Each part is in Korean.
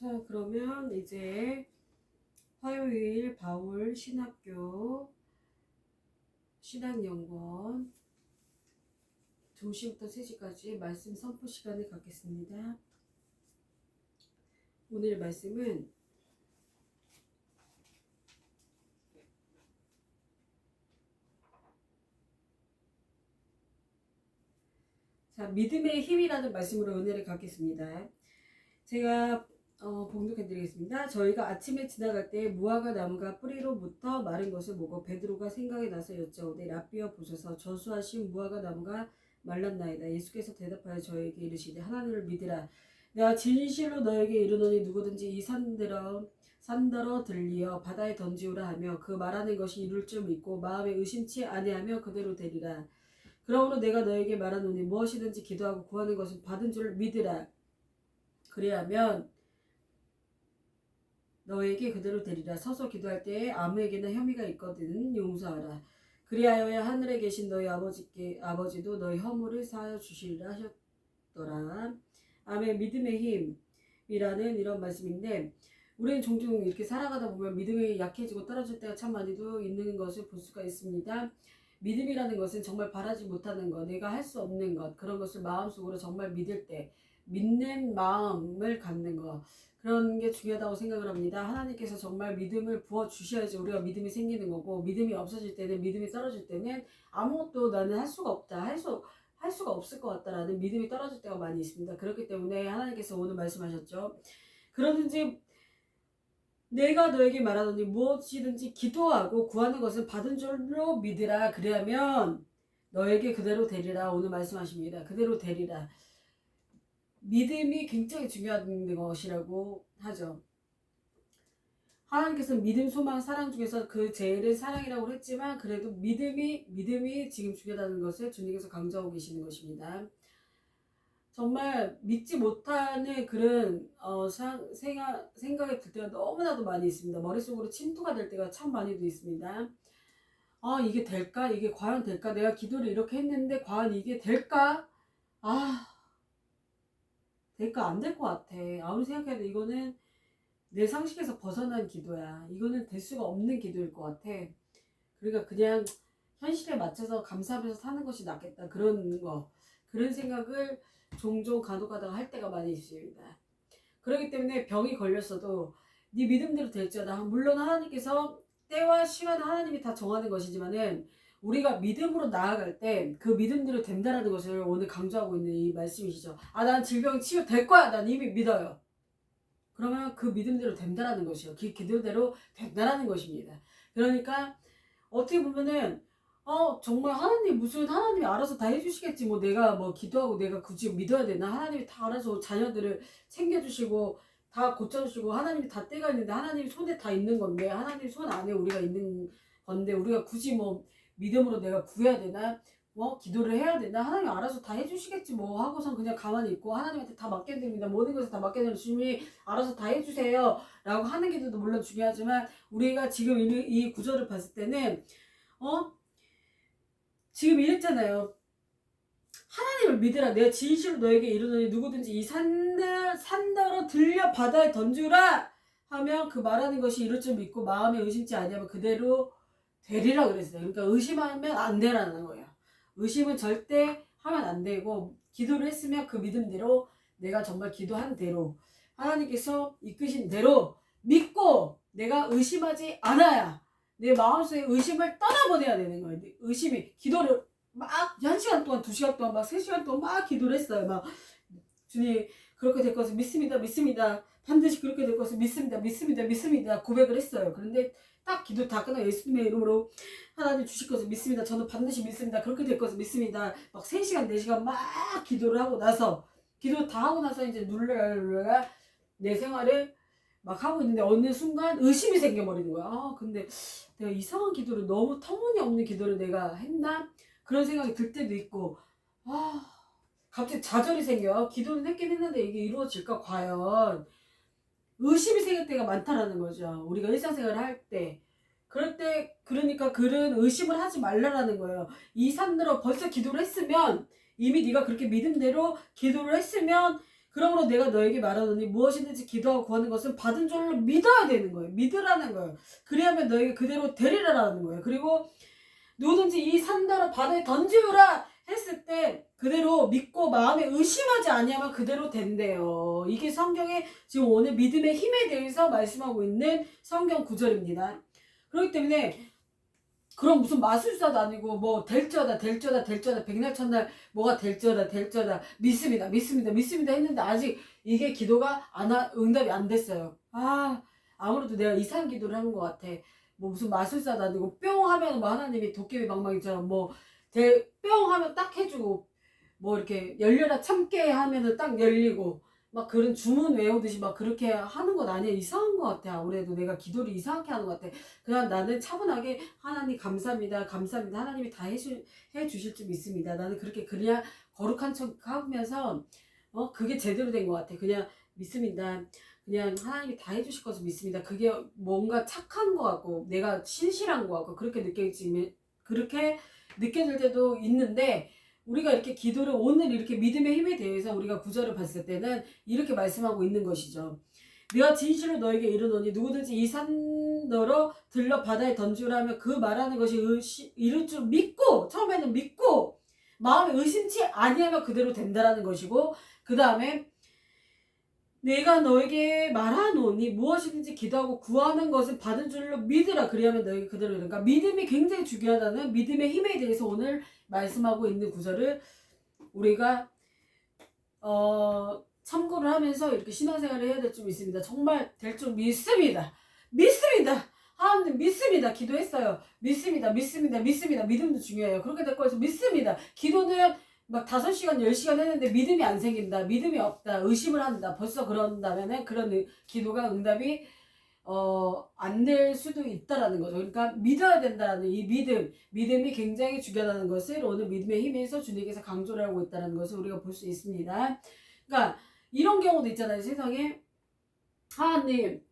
자, 그러면 이제 화요일 바울 신학교 신학연구원 2시부터 3시까지 말씀 선포 시간을 갖겠습니다. 오늘 말씀은 믿음의 힘이라는 말씀으로 은혜를 갖겠습니다. 제가 봉독해 드리겠습니다. 저희가 아침에 지나갈 때 무화과 나무가 뿌리로부터 마른 것을 보고 베드로가 생각이 나서 여짜오되 랍비여 보소서 저수하신 무화과 나무가 말랐나이다. 예수께서 대답하여 저에게 이르시되 하나님을 믿으라. 내가 진실로 너에게 이르노니 누구든지 이 산더러 들리어 바다에 던지우라 하며 그 말하는 것이 이룰 줄 믿고 마음에 의심치 아니하며 그대로 되리라. 그러므로 내가 너에게 말하노니 무엇이든지 기도하고 구하는 것은 받은 줄 믿으라. 그리하면 너에게 그대로 되리라. 서서 기도할 때에 아무에게나 혐의가 있거든 용서하라. 그리하여야 하늘에 계신 너희 아버지도 너희 허물을 사하여 주시리라 하셨더라. 아멘. 믿음의 힘이라는 이런 말씀인데, 우리는 종종 이렇게 살아가다 보면 믿음이 약해지고 떨어질 때가 참 많이도 있는 것을 볼 수가 있습니다. 믿음이라는 것은 정말 바라지 못하는 것, 내가 할 수 없는 것, 그런 것을 마음속으로 정말 믿을 때 믿는 마음을 갖는 것, 그런 게 중요하다고 생각을 합니다. 하나님께서 정말 믿음을 부어주셔야지 우리가 믿음이 생기는 거고, 믿음이 없어질 때는, 믿음이 떨어질 때는 아무것도 나는 할 수가 없다, 할 수가 없을 것 같다라는 믿음이 떨어질 때가 많이 있습니다. 그렇기 때문에 하나님께서 오늘 말씀하셨죠. 그러든지 내가 너에게 말하노니 무엇이든지 기도하고 구하는 것은 받은 줄로 믿으라. 그리하면 너에게 그대로 되리라. 오늘 말씀하십니다. 그대로 되리라. 믿음이 굉장히 중요한 것이라고 하죠. 하나님께서 믿음, 소망, 사랑 중에서 그 제일은 사랑이라고 했지만 그래도 믿음이 지금 중요하다는 것을 주님께서 강조하고 계시는 것입니다. 정말 믿지 못하는 그런 생각이 들 때가 너무나도 많이 있습니다. 머릿속으로 침투가 될 때가 참 많이도 있습니다. 이게 될까? 이게 과연 될까? 내가 기도를 이렇게 했는데 과연 이게 될까? 될까? 안 될 것 같아. 아무리 생각해도 이거는 내 상식에서 벗어난 기도야. 이거는 될 수가 없는 기도일 것 같아. 그러니까 그냥 현실에 맞춰서 감사하면서 사는 것이 낫겠다. 그런 생각을 종종 간혹가다가 할 때가 많이 있습니다. 그렇기 때문에 병이 걸렸어도 네 믿음대로 될지어다. 물론 하나님께서 때와 시간은 하나님이 다 정하는 것이지만은 우리가 믿음으로 나아갈 때 그 믿음대로 된다라는 것을 오늘 강조하고 있는 이 말씀이시죠. 난 질병 치유될 거야. 난 이미 믿어요. 그러면 그 믿음대로 된다라는 것이요. 그 기도대로 된다라는 것입니다. 그러니까 어떻게 보면은 정말 하나님이 알아서 다 해주시겠지. 내가 기도하고 내가 굳이 믿어야 되나? 하나님이 다 알아서 자녀들을 챙겨주시고 다 고쳐주시고 하나님이 다 때가 있는데 하나님 손에 다 있는 건데 하나님 손 안에 우리가 있는 건데 우리가 굳이 믿음으로 내가 구해야 되나? 기도를 해야 되나? 하나님 알아서 다 해주시겠지 하고선 그냥 가만히 있고 하나님한테 다 맡겨드립니다. 모든 것을 다 맡겨드리는 주님이 알아서 다 해주세요 라고 하는 기도도 물론 중요하지만 우리가 지금 이 구절을 봤을 때는 지금 이랬잖아요. 하나님을 믿으라. 내가 진실로 너에게 이르노니 누구든지 이 산더러 들려 바다에 던주라 하면 그 말하는 것이 이룰 줄 믿고 마음에 의심치 아니하면 그대로 되리라 그랬어요. 그러니까 의심하면 안 되라는 거예요. 의심은 절대 하면 안 되고 기도를 했으면 그 믿음대로 내가 정말 기도한 대로 하나님께서 이끄신 대로 믿고 내가 의심하지 않아야 내 마음속에 의심을 떠나보내야 되는 거예요. 기도를 막 1시간 동안 2시간 동안 막 3시간 동안 막 기도를 했어요. 주님 그렇게 될 것을 믿습니다. 반드시 그렇게 될 것을 믿습니다. 고백을 했어요. 그런데 딱 기도 다 끝나고 예수님의 이름으로 하나님 주실 것을 믿습니다. 저는 반드시 믿습니다. 그렇게 될 것을 믿습니다. 막 3시간 4시간 막 기도를 하고 나서 기도 다 하고 나서 이제 눌러라 내 생활을 막 하고 있는데 어느 순간 의심이 생겨버리는 거야. 근데 내가 이상한 기도를 너무 터무니없는 기도를 내가 했나? 그런 생각이 들 때도 있고 갑자기 좌절이 생겨. 기도는 했긴 했는데 이게 이루어질까 과연 의심이 생길 때가 많다라는 거죠. 우리가 일상생활을 할 때. 그럴 때 그러니까 그런 의심을 하지 말라라는 거예요. 이 산들어 벌써 기도를 했으면 이미 네가 그렇게 믿음대로 기도를 했으면 그러므로 내가 너에게 말하노니 무엇이든지 기도하고 구하는 것은 받은 줄로 믿어야 되는 거예요. 믿으라는 거예요. 그리하면 너에게 그대로 되리라라는 거예요. 그리고 누구든지 이 산더러 바다에 던지우라 했을 때 그대로 믿고 마음에 의심하지 아니하면 그대로 된대요. 이게 성경에 지금 오늘 믿음의 힘에 대해서 말씀하고 있는 성경 구절입니다. 그렇기 때문에 그럼 무슨 마술사도 아니고 뭐 될지어다 백날 첫날 뭐가 될지어다 믿습니다 했는데 아직 이게 기도가 응답이 안 됐어요. 아무래도 내가 이상한 기도를 한 것 같아. 뭐 무슨 마술사도 아니고 뿅 하면 뭐 하나님이 도깨비 방망이처럼 뭐 뿅 하면 딱 해주고 뭐 이렇게 열려라 참깨 하면은 딱 열리고 막 그런 주문 외우듯이 막 그렇게 하는 건 아니야. 이상한 것 같아. 아무래도 내가 기도를 이상하게 하는 것 같아. 그냥 나는 차분하게 하나님 감사합니다. 하나님이 다 해주실 줄 믿습니다. 나는 그냥 거룩한 척 하면서 그게 제대로 된 것 같아. 그냥 믿습니다. 그냥 하나님이 다 해주실 것을 믿습니다. 그게 뭔가 착한 것 같고 내가 신실한 것 같고 그렇게 느껴질 때도 있는데, 우리가 이렇게 기도를 오늘 이렇게 믿음의 힘에 대해서 우리가 구절을 봤을 때는 이렇게 말씀하고 있는 것이죠. 내가 진실로 너에게 이르노니 누구든지 이 산더러 들러 바다에 던지라 하면 그 말하는 것이 이룰 줄 믿고, 처음에는 믿고 마음에 의심치 아니하면 그대로 된다라는 것이고, 그 다음에 내가 너에게 말하노니 무엇이든지 기도하고 구하는 것은 받은 줄로 믿으라 그리하면 너에게 그대로 되는. 그러니까 믿음이 굉장히 중요하다는 믿음의 힘에 대해서 오늘 말씀하고 있는 구절을 우리가 참고를 하면서 이렇게 신앙생활을 해야 될 줄 믿습니다. 정말 될 줄 믿습니다. 하나님 믿습니다. 기도했어요. 믿습니다. 믿음도 중요해요. 그렇게 될 거여서 믿습니다. 기도는 막 5시간 10시간 했는데 믿음이 안 생긴다, 믿음이 없다, 의심을 한다, 벌써 그런다면은 그런 기도가 응답이 안 될 수도 있다라는 거죠. 그러니까 믿어야 된다는 이 믿음이 굉장히 중요하다는 것을 오늘 믿음의 힘에서 주님께서 강조를 하고 있다는 것을 우리가 볼 수 있습니다. 그러니까 이런 경우도 있잖아요. 세상에 하나님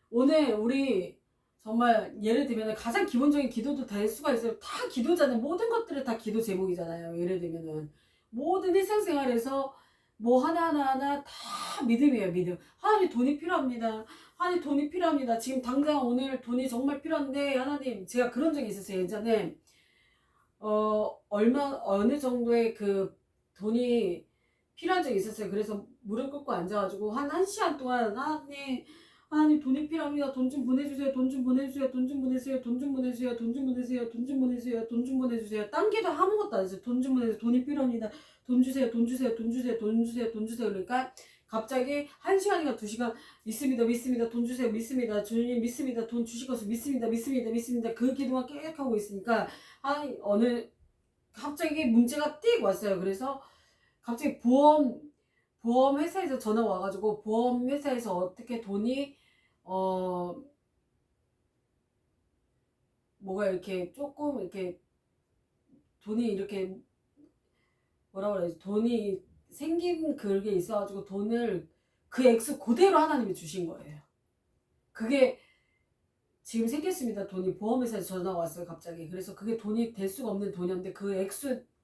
오늘 우리 정말 예를 들면 가장 기본적인 기도도 될 수가 있어요. 다 기도잖아요. 모든 것들이 다 기도 제목이잖아요. 예를 들면은 모든 일상생활에서 뭐 하나하나 다 믿음이에요. 믿음. 하나님 돈이 필요합니다. 하나님 돈이 필요합니다. 지금 당장 오늘 돈이 정말 필요한데 하나님, 제가 그런 적이 있었어요. 예전에 어느 정도의 그 돈이 필요한 적이 있었어요. 그래서 무릎 꿇고 앉아가지고 한 1시간 동안 하나님 돈이 필요합니다. 돈 좀 보내주세요. 딴 기도 아무것도 안 했어요. 돈 좀 보내주세요. 돈이 필요합니다. 돈 주세요. 그러니까 갑자기 1시간인가 2시간 믿습니다. 돈 주세요. 믿습니다. 주님 믿습니다. 돈 주실 것을 믿습니다. 그 기도만 계속 하고 있으니까 갑자기 문제가 띡 왔어요. 그래서 갑자기 보험 회사에서 전화 와가지고 보험 회사에서 어떻게 돈이 뭐가 이렇게 조금 이렇게 돈이 이렇게 뭐라 그래야지, 돈이 생긴 그게 있어가지고 돈을 그 액수 그대로 하나님이 주신 거예요. 그게 지금 생겼습니다. 돈이 보험회사에서 전화가 왔어요. 갑자기. 그래서 그게 돈이 될 수가 없는 돈이었는데 그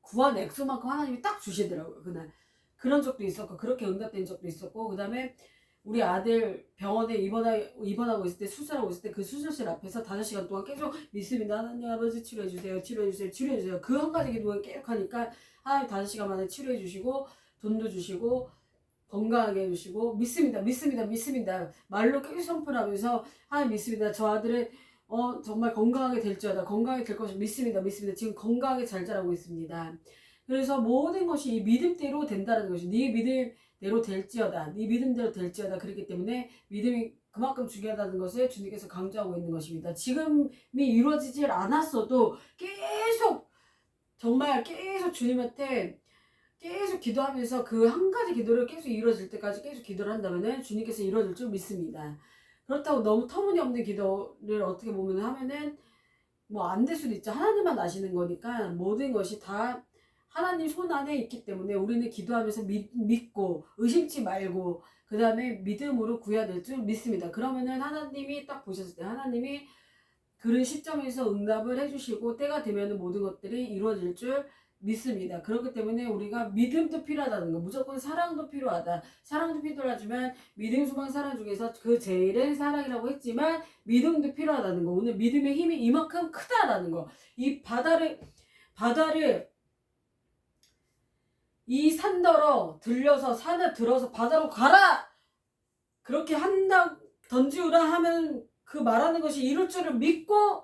구한 액수만큼 하나님이 딱 주시더라고요. 그날. 그런 적도 있었고 그렇게 응답된 적도 있었고, 그 다음에 우리 아들 병원에 입원하고 있을 때, 수술하고 있을 때 그 수술실 앞에서 5시간 동안 계속 믿습니다. 하나님 아버지 치료해주세요. 그 한 가지 기도를 계속 하니까 하나님 5시간 만에 치료해주시고 돈도 주시고 건강하게 해주시고 믿습니다. 말로 계속 선포하면서 하나님 믿습니다. 저 아들은 정말 건강하게 될지어다. 건강하게 될 것을 믿습니다. 지금 건강하게 잘 자라고 있습니다. 그래서 모든 것이 이 믿음대로 된다는 것이, 네 믿음대로 될지어다. 그렇기 때문에 믿음이 그만큼 중요하다는 것을 주님께서 강조하고 있는 것입니다. 지금이 이루어지질 않았어도 정말 계속 주님한테 계속 기도하면서 그 한 가지 기도를 계속 이루어질 때까지 계속 기도를 한다면 주님께서 이루어질 줄 믿습니다. 그렇다고 너무 터무니없는 기도를 어떻게 보면 하면은 뭐 안 될 수도 있죠. 하나님만 아시는 거니까 모든 것이 다 하나님 손 안에 있기 때문에 우리는 기도하면서 믿고 의심치 말고 그 다음에 믿음으로 구해야 될 줄 믿습니다. 그러면은 하나님이 딱 보셨을 때 그런 시점에서 응답을 해주시고 때가 되면 모든 것들이 이루어질 줄 믿습니다. 그렇기 때문에 우리가 믿음도 필요하다는 거, 무조건 사랑도 필요하다. 사랑도 필요하지만 믿음, 소망, 사랑 중에서 그 제일은 사랑이라고 했지만 믿음도 필요하다는 거. 오늘 믿음의 힘이 이만큼 크다라는 거. 이 바다를 이 산더러 들려서 산에 들어서 바다로 가라! 그렇게 한다, 던지우라 하면 그 말하는 것이 이룰 줄을 믿고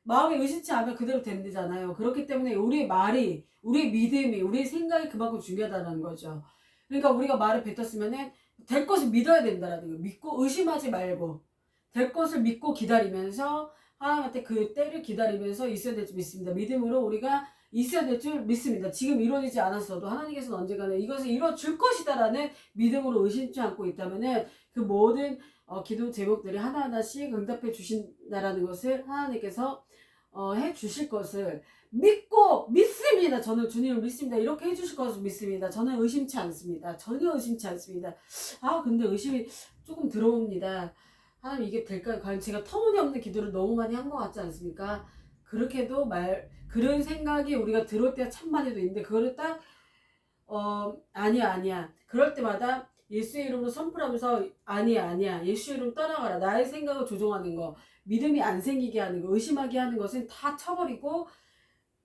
마음에 의심치 않으면 그대로 된다잖아요. 그렇기 때문에 우리의 말이, 우리의 믿음이, 우리의 생각이 그만큼 중요하다는 거죠. 그러니까 우리가 말을 뱉었으면은 될 것을 믿어야 된다라는 거예요. 믿고 의심하지 말고 될 것을 믿고 기다리면서 하나님한테 그 때를 기다리면서 있어야 될 줄 믿습니다. 믿음으로 우리가 있어야 될 줄 믿습니다. 지금 이루어지지 않았어도 하나님께서는 언젠가는 이것을 이루어줄 것이다라는 믿음으로 의심치 않고 있다면은 그 모든 기도 제목들이 하나하나씩 응답해 주신다라는 것을 하나님께서 해 주실 것을 믿고 믿습니다. 저는 주님을 믿습니다. 이렇게 해 주실 것을 믿습니다. 저는 의심치 않습니다. 전혀 의심치 않습니다. 근데 의심이 조금 들어옵니다. 하나님 이게 될까요? 과연 제가 터무니없는 기도를 너무 많이 한 것 같지 않습니까? 그렇게도 그런 생각이 우리가 들어올 때가 참 많이도 있는데 그거를 딱 아니야 그럴 때마다 예수의 이름으로 선포하면서 아니야 예수의 이름 떠나가라. 나의 생각을 조종하는 거, 믿음이 안 생기게 하는 거, 의심하게 하는 것은 다 쳐버리고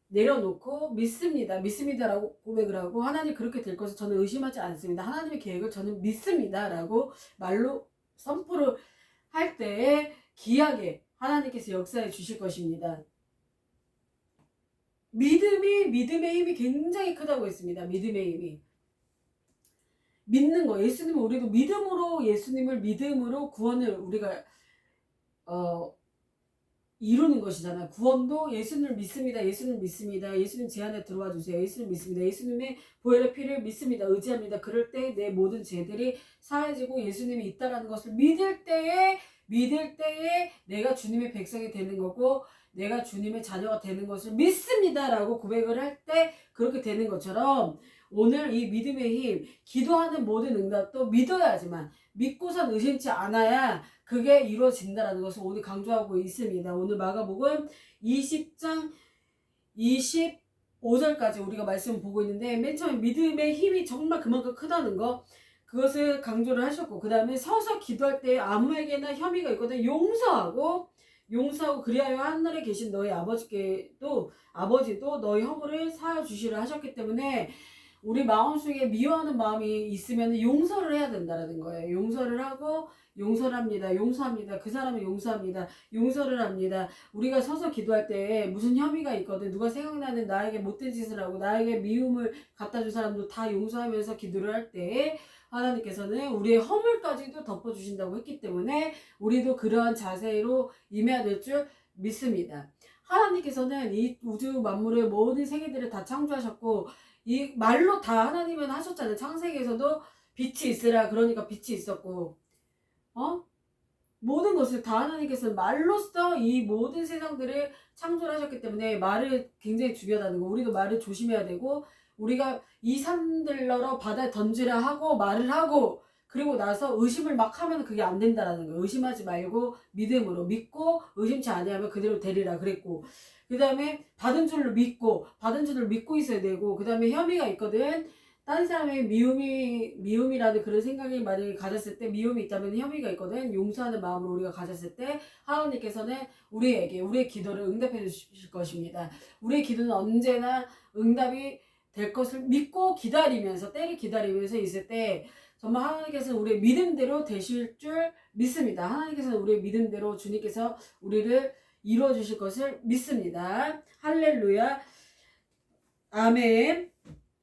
내려놓고 믿습니다라고 고백을 하고 하나님 그렇게 될 것을 저는 의심하지 않습니다. 하나님의 계획을 저는 믿습니다라고 말로 선포를 할 때에 기하게 하나님께서 역사해 주실 것입니다. 믿음의 힘이 굉장히 크다고 했습니다. 믿음의 힘이. 믿는 거. 예수님은 우리도 믿음으로 구원을 우리가 이루는 것이잖아요. 구원도 예수님을 믿습니다. 예수님 제 안에 들어와 주세요. 예수님 믿습니다. 예수님의 보혈의 피를 믿습니다. 의지합니다. 그럴 때 내 모든 죄들이 사해지고 예수님이 있다라는 것을 믿을 때에 내가 주님의 백성이 되는 거고 내가 주님의 자녀가 되는 것을 믿습니다라고 고백을 할 때 그렇게 되는 것처럼 오늘 이 믿음의 힘, 기도하는 모든 응답도 믿어야지만 믿고선 의심치 않아야 그게 이루어진다라는 것을 오늘 강조하고 있습니다. 오늘 마가복음 20장 25절까지 우리가 말씀을 보고 있는데 맨 처음에 믿음의 힘이 정말 그만큼 크다는 거 그것을 강조를 하셨고 그 다음에 서서 기도할 때 아무에게나 혐의가 있거든 용서하고 그리하여 하늘에 계신 너희 아버지도 너희 허물을 사하여 주시라 하셨기 때문에 우리 마음속에 미워하는 마음이 있으면 용서를 해야 된다는 거예요. 용서를 하고 용서합니다. 그 사람은 용서를 합니다. 우리가 서서 기도할 때 무슨 혐의가 있거든. 누가 생각나는 나에게 못된 짓을 하고 나에게 미움을 갖다 준 사람도 다 용서하면서 기도를 할 때 하나님께서는 우리의 허물까지도 덮어주신다고 했기 때문에 우리도 그러한 자세로 임해야 될 줄 믿습니다. 하나님께서는 이 우주 만물의 모든 생애들을 다 창조하셨고 이 말로 다 하나님은 하셨잖아요. 창세기에서도 빛이 있으라 그러니까 빛이 있었고 모든 것을 다 하나님께서 말로써 이 모든 세상들을 창조를 하셨기 때문에 말을 굉장히 중요하다는 거. 우리도 말을 조심해야 되고 우리가 이 산들러러 바다에 던지라 하고 말을 하고 그리고 나서 의심을 막 하면 그게 안 된다라는 거예요. 의심하지 말고 믿음으로 믿고 의심치 아니하면 그대로 되리라 그랬고 그 다음에 받은 줄로 믿고 있어야 되고 그 다음에 혐의가 있거든. 다른 사람의 미움이라는 그런 생각이 만약에 가졌을 때 미움이 있다면 혐의가 있거든. 용서하는 마음으로 우리가 가졌을 때 하나님께서는 우리의 기도를 응답해 주실 것입니다. 우리의 기도는 언제나 응답이 될 것을 믿고 기다리면서 때를 기다리면서 있을 때 정말 하나님께서는 우리의 믿음대로 되실 줄 믿습니다. 하나님께서는 우리의 믿음대로 주님께서 우리를 이루어 주실 것을 믿습니다. 할렐루야. 아멘.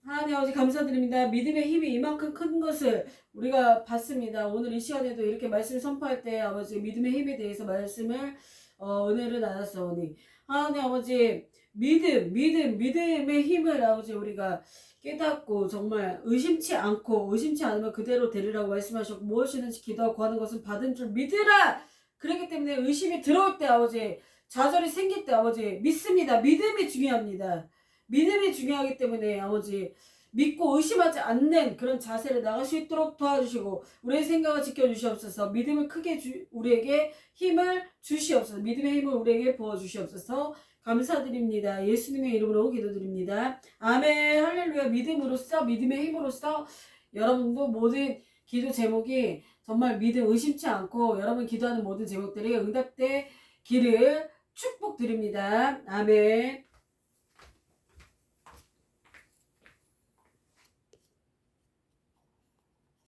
하나님 아버지 감사드립니다. 믿음의 힘이 이만큼 큰 것을 우리가 봤습니다. 오늘 이 시간에도 이렇게 말씀을 선포할 때 아버지 믿음의 힘에 대해서 말씀을 은혜를 나눴사오니 하나님 아버지 믿음의 힘을 아버지 우리가 깨닫고 정말 의심치 않으면 그대로 되리라고 말씀하셨고 무엇이든지 기도하고 구하는 것은 받은 줄 믿으라. 그렇기 때문에 의심이 들어올 때 아버지 좌절이 생길 때 아버지 믿습니다. 믿음이 중요합니다. 믿음이 중요하기 때문에 아버지 믿고 의심하지 않는 그런 자세를 나갈 수 있도록 도와주시고 우리의 생각을 지켜주시옵소서. 믿음을 크게 우리에게 힘을 주시옵소서. 믿음의 힘을 우리에게 부어주시옵소서. 감사드립니다. 예수님의 이름으로 기도드립니다. 아멘. 할렐루야. 믿음으로써, 믿음의 힘으로써 여러분도 모든 기도 제목이 정말 믿음 의심치 않고 여러분 기도하는 모든 제목들이 응답되기를 축복드립니다. 아멘.